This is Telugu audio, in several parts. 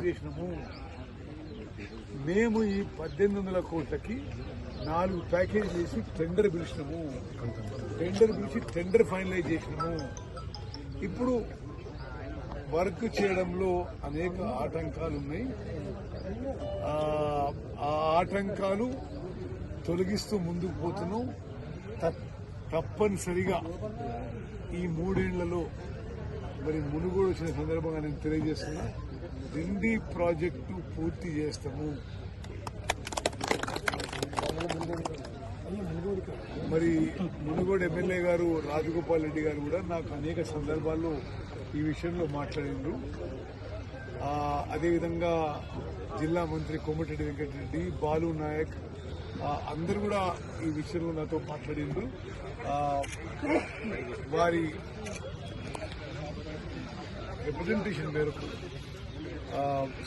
చేసినాము. మేము ఈ 1800 కోట్లకి 4 ప్యాకేజీ చేసి టెండర్ పిలిచినాము. టెండర్ పిలిచి టెండర్ ఫైనలైజ్ చేసినాము. ఇప్పుడు వర్క్ చేయడంలో అనేక ఆటంకాలు ఉన్నాయి. ఆ ఆటంకాలు తొలగిస్తూ ముందుకు పోతున్నాం. తప్పనిసరిగా ఈ 3 ఏళ్లలో మరి మునుగోడు వచ్చిన సందర్భంగా నేను తెలియజేస్తున్నా, డిండి ప్రాజెక్టు పూర్తి చేస్తాము. మరి మునుగోడు ఎమ్మెల్యే గారు రాజగోపాల్ రెడ్డి గారు కూడా నాకు అనేక సందర్భాల్లో ఈ విషయంలో మాట్లాడిండ్రు. అదేవిధంగా జిల్లా మంత్రి కోమటిరెడ్డి వెంకటరెడ్డి, బాలు నాయక్ అందరూ కూడా ఈ విషయంలో నాతో మాట్లాడిండ్రు. వారి రిప్రజెంటేషన్ మేరకు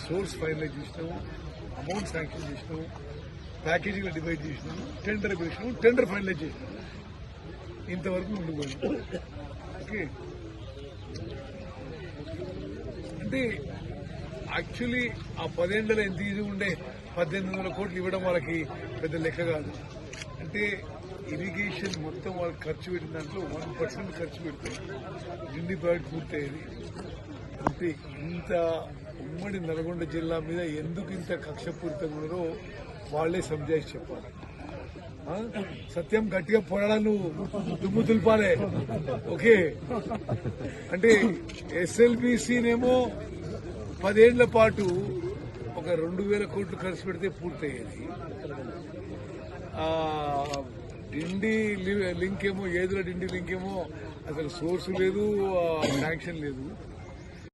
సోర్స్ ఫైనలైజ్ చేసినాము, అమౌంట్ శాంక్షన్ చేసినాము, ప్యాకేజీగా డివైడ్ చేసినాము, టెండర్ పిలిచినాము, టెండర్ ఫైనలైజ్ చేసినాము. ఇంతవరకు ముందుకు పోయినాము. ఓకే, అంటే యాక్చువల్లీ ఆ 10 ఏళ్లలో ఎంత ఈజీ ఉండే 1800 కోట్లు ఇవ్వడం వాళ్ళకి పెద్ద లెక్క కాదు. అంటే ఇరిగేషన్ మొత్తం వాళ్ళకి ఖర్చు పెట్టిన దాంట్లో 1% ఖర్చు పెడితే డిండి ప్రాజెక్ట్ పూర్తయ్యేది. అంటే ఇంత ఉమ్మడి నల్గొండ జిల్లా మీద ఎందుకు ఇంత కక్షపూరితంగా ఉన్నారో వాళ్లే సంజాయిషి చెప్పాలి. సత్యం గట్టిగా పోరాడాలు, దుమ్ము దులిపాలే. ఓకే, అంటే ఎస్ఎల్బీసీనేమో 10 ఏళ్ల పాటు ఒక 2000 కోట్లు ఖర్చు పెడితే పూర్తయ్యేది. డిండి లింక్ ఏమో, ఏదుల డిండి లింక్ ఏమో అసలు సోర్సు లేదు, శాంక్షన్ లేదు.